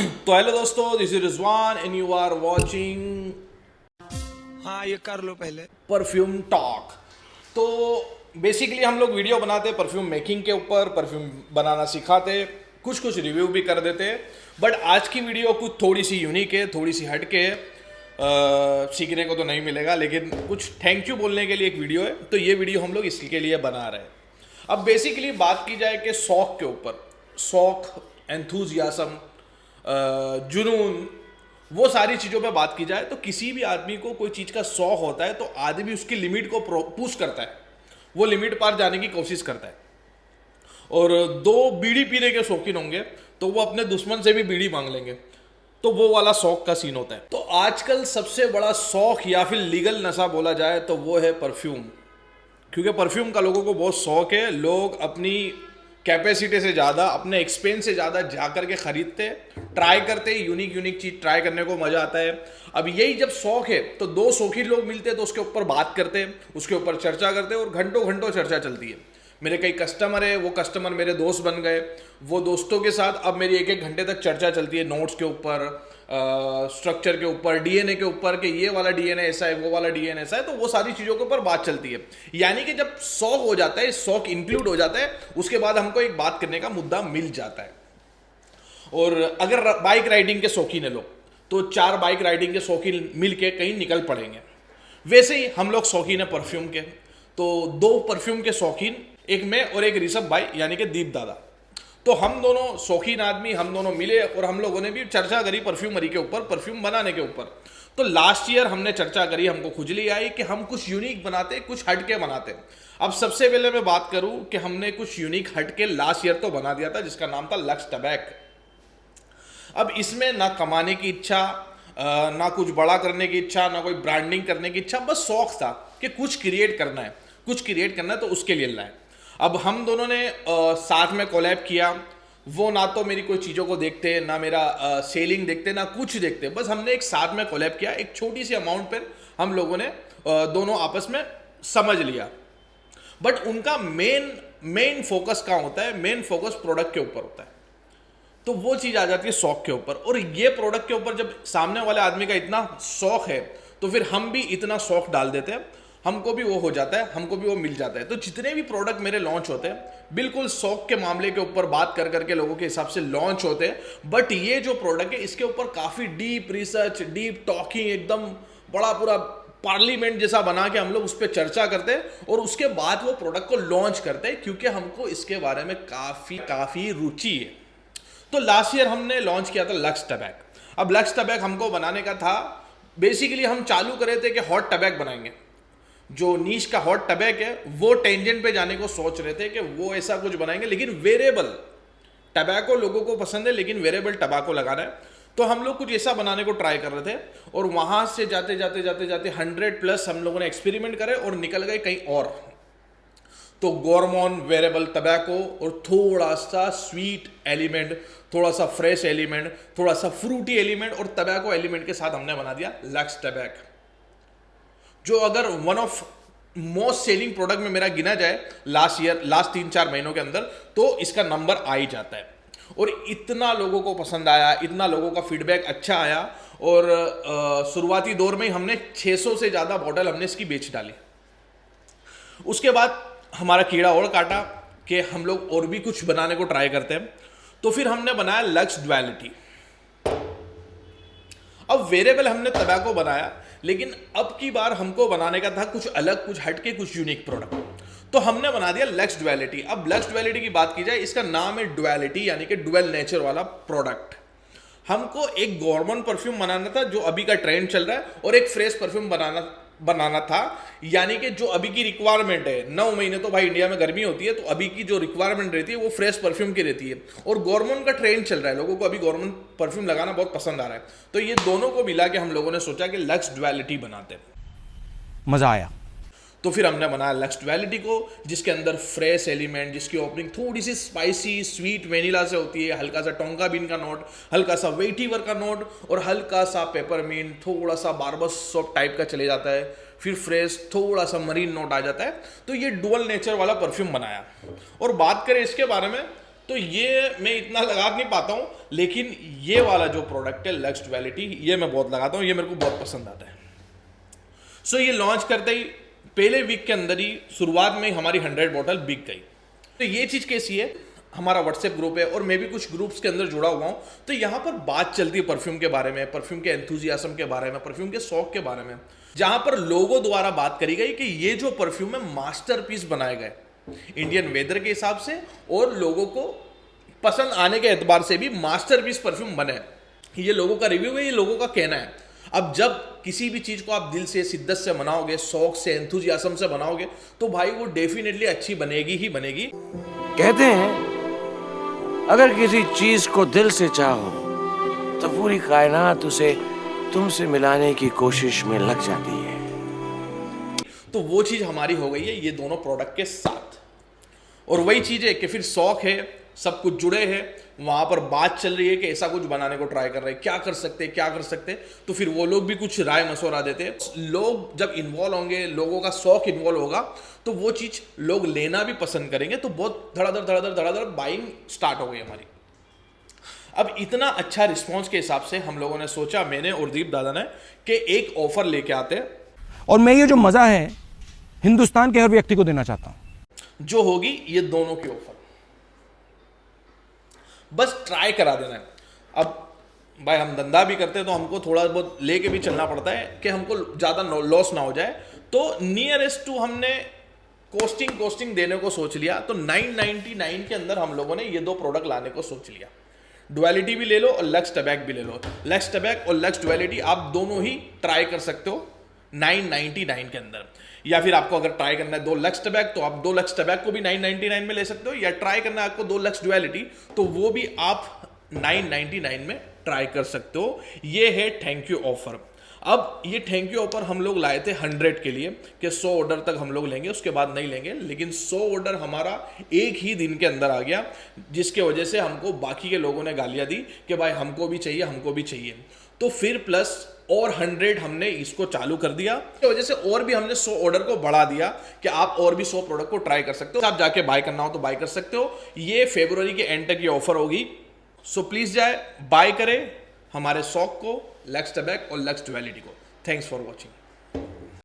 तो हेलो दोस्तों, this is Rizwan and you are watching हाँ, ये कर लो पहले। Perfume talk. तो बेसिकली हम लोग वीडियो बनाते परफ्यूम मेकिंग के ऊपर, परफ्यूम बनाना सिखाते, कुछ कुछ रिव्यू भी कर देते। बट आज की वीडियो कुछ थोड़ी सी यूनिक है, थोड़ी सी हट के है। सीखने को तो नहीं मिलेगा, लेकिन कुछ थैंक यू बोलने के लिए एक वीडियो है। तो ये वीडियो हम लोग इसके लिए बना रहे हैं। अब बेसिकली बात की जाए कि शौक के ऊपर, शौक, एंथुजियाज्म, जुनून, वो सारी चीज़ों पे बात की जाए तो किसी भी आदमी को कोई चीज़ का शौक होता है तो आदमी उसकी लिमिट को पुश करता है, वो लिमिट पार जाने की कोशिश करता है। और दो बीड़ी पीने के शौकीन होंगे तो वो अपने दुश्मन से भी बीड़ी मांग लेंगे। तो वो वाला शौक का सीन होता है। तो आजकल सबसे बड़ा शौक या फिर लीगल नशा बोला जाए तो वो है परफ्यूम। क्योंकि परफ्यूम का लोगों को बहुत शौक है। लोग अपनी कैपेसिटी से ज़्यादा, अपने एक्सपेंस से ज़्यादा जा करके खरीदते, ट्राई करते, यूनिक यूनिक चीज़ ट्राई करने को मज़ा आता है। अब यही जब शौक है तो दो शौकीन लोग मिलते हैं तो उसके ऊपर बात करते, उसके ऊपर चर्चा करते और घंटों घंटों चर्चा चलती है। मेरे कई कस्टमर है, वो कस्टमर मेरे दोस्त बन गए। वो दोस्तों के साथ अब मेरी एक एक घंटे तक चर्चा चलती है, नोट्स के ऊपर, स्ट्रक्चर के ऊपर, डीएनए के ऊपर, कि ये वाला डीएनए ऐसा है, वो वाला डीएनए ऐसा है। तो वो सारी चीज़ों के ऊपर बात चलती है। यानी कि जब शौक हो जाता है, शौक इंक्लूड हो जाता है, उसके बाद हमको एक बात करने का मुद्दा मिल जाता है। और अगर बाइक राइडिंग के शौकीन है लोग, तो चार बाइक राइडिंग के शौकीन मिल के कहीं निकल पड़ेंगे। वैसे ही हम लोग शौकीन है परफ्यूम के। तो दो परफ्यूम के शौकीन, एक मैं और एक ऋषभ भाई यानी कि दीप दादा। तो हम दोनों शौकीन आदमी, हम दोनों मिले और हम लोगों ने भी चर्चा करी परफ्यूमरी के ऊपर, परफ्यूम बनाने के ऊपर। तो लास्ट ईयर हमने चर्चा करी, हमको खुजली आई कि हम कुछ यूनिक बनाते, कुछ हट के बनाते। अब सबसे पहले मैं बात करूं कि हमने कुछ यूनिक हट के लास्ट ईयर तो बना दिया था, जिसका नाम था लक्स टबैक। अब इसमें ना कमाने की इच्छा, ना कुछ बड़ा करने की इच्छा, ना कोई ब्रांडिंग करने की इच्छा, बस शौक था कि कुछ क्रिएट करना है, कुछ क्रिएट करना है तो उसके लिए लाए। अब हम दोनों ने साथ में कोलैब किया। वो ना तो मेरी कोई चीज़ों को देखते, ना मेरा सेलिंग देखते, ना कुछ देखते। बस हमने एक साथ में कोलैब किया, एक छोटी सी अमाउंट पर हम लोगों ने दोनों आपस में समझ लिया। बट उनका मेन मेन फोकस कहाँ होता है? मेन फोकस प्रोडक्ट के ऊपर होता है। तो वो चीज़ आ जाती है शौक के ऊपर। और ये प्रोडक्ट के ऊपर जब सामने वाले आदमी का इतना शौक है तो फिर हम भी इतना शौक डाल देते हैं, हमको भी वो हो जाता है, हमको भी वो मिल जाता है। तो जितने भी प्रोडक्ट मेरे लॉन्च होते हैं बिल्कुल शौक के मामले के ऊपर बात कर करके लोगों के हिसाब से लॉन्च होते हैं। बट ये जो प्रोडक्ट है इसके ऊपर काफ़ी डीप रिसर्च, डीप टॉकिंग, एकदम बड़ा पूरा पार्लियामेंट जैसा बना के हम लोग उस पर चर्चा करते हैं और उसके बाद वो प्रोडक्ट को लॉन्च करते हैं, क्योंकि हमको इसके बारे में काफ़ी काफ़ी रुचि है। तो लास्ट ईयर हमने लॉन्च किया था लक्स टबैक। अब लक्स टबैक हमको बनाने का था, बेसिकली हम चालू करे थे कि हॉट टबैक बनाएंगे। जो नीश का हॉट टबैक है वो टेंजेंट पे जाने को सोच रहे थे कि वो ऐसा कुछ बनाएंगे, लेकिन वेरेबल टबैको लोगों को पसंद है, लेकिन वेरेबल टबैको लगाना है। तो हम लोग कुछ ऐसा बनाने को ट्राई कर रहे थे और वहां से जाते जाते जाते जाते 100+ हम लोगों ने एक्सपेरिमेंट करे और निकल गए कहीं और। तो गोरमोन वेरेबल टबैको और थोड़ा सा स्वीट एलिमेंट, थोड़ा सा फ्रेश एलिमेंट, थोड़ा सा फ्रूटी एलिमेंट और टबैको एलिमेंट के साथ हमने बना दिया लक्स टबैक। जो अगर one of most selling product में मेरा गिना जाए लास्ट ईयर, लास्ट 3-4 महीनों के अंदर, तो इसका नंबर आ ही जाता है। और इतना लोगों को पसंद आया, इतना लोगों का फीडबैक अच्छा आया। और शुरुआती दौर में हमने 600 से ज़्यादा बॉटल हमने इसकी बेच डाली। उसके बाद हमारा कीड़ा और काटा कि हम लोग और भी कुछ बनाने को ट्राई करते हैं। तो फिर हमने बनाया लक्स ड्युअलिटी। अब वेरिएबल हमने टबैको बनाया, लेकिन अब की बार हमको बनाने का था कुछ अलग, कुछ हटके, कुछ यूनिक प्रोडक्ट। तो हमने बना दिया लक्स ड्युअलिटी। अब लक्स ड्युअलिटी की बात की जाए, इसका नाम है ड्युअलिटी, यानी कि डुअल नेचर वाला प्रोडक्ट। हमको एक गवर्नमेंट परफ्यूम बनाना था जो अभी का ट्रेंड चल रहा है, और एक फ्रेश परफ्यूम बनाना था, यानी कि जो अभी की रिक्वायरमेंट है। 9 महीने तो भाई इंडिया में गर्मी होती है, तो अभी की जो रिक्वायरमेंट रहती है वो फ्रेश परफ्यूम की रहती है। और गवर्नमेंट का ट्रेंड चल रहा है, लोगों को अभी गवर्नमेंट परफ्यूम लगाना बहुत पसंद आ रहा है। तो ये दोनों को मिला के हम लोगों ने सोचा कि लक्स ड्युअलिटी बनाते हैं। मजा आया। तो फिर हमने बनाया लक्स ड्युअलिटी को, जिसके अंदर फ्रेश एलिमेंट, जिसकी ओपनिंग थोड़ी सी स्पाइसी स्वीट वेनिला से होती है, हल्का सा टोंका बीन का नोट, हल्का सा वेटिवर का नोट और हल्का सा पेपरमिंट, थोड़ा सा बारबस सॉप टाइप का चले जाता है, फिर फ्रेश थोड़ा सा मरीन नोट आ जाता है। तो ये डुअल नेचर वाला परफ्यूम बनाया। और बात करें इसके बारे में तो ये मैं इतना लगा नहीं पाता हूँ, लेकिन ये वाला जो प्रोडक्ट है लक्स डुअलिटी, ये मैं बहुत लगाता हूँ, ये मेरे को बहुत पसंद आता है। सो ये लॉन्च करते ही पहले वीक के अंदर ही शुरुआत में ही हमारी 100 बॉटल बिक गई। तो ये चीज़ कैसी है, हमारा व्हाट्सएप ग्रुप है और मैं भी कुछ ग्रुप्स के अंदर जुड़ा हुआ हूँ, तो यहाँ पर बात चलती है परफ्यूम के बारे में, परफ्यूम के एंथुजियाज्म के बारे में, परफ्यूम के शौक के बारे में, जहाँ पर लोगों द्वारा बात करी गई कि ये जो परफ्यूम है मास्टरपीस बनाए गए इंडियन वेदर के हिसाब से और लोगों को पसंद आने के एतबार से भी मास्टरपीस परफ्यूम बने। ये लोगों का रिव्यू है, ये लोगों का कहना है। अब जब किसी भी चीज को आप दिल से, शिद्दत से बनाओगे, शौक से, एंथुजियाज्म से बनाओगे, तो भाई वो डेफिनेटली अच्छी बनेगी ही बनेगी। कहते हैं अगर किसी चीज को दिल से चाहो तो पूरी कायनात उसे तुमसे मिलाने की कोशिश में लग जाती है। तो वो चीज हमारी हो गई है ये दोनों प्रोडक्ट के साथ। और वही चीज है कि फिर शौक है, सब कुछ जुड़े हैं, वहां पर बात चल रही है कि ऐसा कुछ बनाने को ट्राई कर रहे हैं, क्या कर सकते हैं, क्या कर सकते हैं। तो फिर वो लोग भी कुछ राय मशवरा देते हैं। लोग जब इन्वॉल्व होंगे, लोगों का शौक इन्वॉल्व होगा, तो वो चीज लोग लेना भी पसंद करेंगे। तो बहुत धड़ाधड़ बाइंग स्टार्ट हो गई हमारी। अब इतना अच्छा रिस्पॉन्स के हिसाब से हम लोगों ने सोचा, मैंने और दीप दादा ने, कि एक ऑफर लेके आते हैं और मैं ये जो मजा है हिंदुस्तान के हर व्यक्ति को देना चाहता हूं, जो होगी ये दोनों की ऑफर। बस ट्राई करा देना है। अब भाई हम धंधा भी करते हैं तो हमको थोड़ा बहुत लेके भी चलना पड़ता है कि हमको ज़्यादा लॉस ना हो जाए। तो नियरेस्ट टू हमने कोस्टिंग देने को सोच लिया। तो 999 के अंदर हम लोगों ने ये दो प्रोडक्ट लाने को सोच लिया। डुअलिटी भी ले लो और लक्स टबैक भी ले लो। लक्स टबैक और लक्स डुअलिटी आप दोनों ही ट्राई कर सकते हो 999 के अंदर। या फिर आपको अगर ट्राई करना है 2 लक्स टबैक, तो आप 2 लक्स टबैक को भी 999 में ले सकते हो। या ट्राई करना है आपको 2 लक्स डुअलिटी, तो वो भी आप 999 में ट्राई कर सकते हो। ये है थैंक यू ऑफर। अब ये थैंक यू ऑफर हम लोग लाए थे 100 के लिए कि 100 ऑर्डर तक हम लोग लेंगे, उसके बाद नहीं लेंगे। लेकिन 100 ऑर्डर हमारा एक ही दिन के अंदर आ गया, जिसके वजह से हमको बाकी के लोगों ने गालियां दी कि भाई हमको भी चाहिए, हमको भी चाहिए। तो फिर प्लस और 100 हमने इसको चालू कर दिया। इसकी वजह से और भी हमने 100 ऑर्डर को बढ़ा दिया कि आप और भी 100 प्रोडक्ट को ट्राई कर सकते हो। आप जाके बाय करना हो तो बाय कर सकते हो। ये फरवरी के एंड तक ये ऑफर होगी। सो प्लीज जाए, बाय करें हमारे शौक को, लक्स टबैक और लक्स डुअलिटी को। Thanks for watching.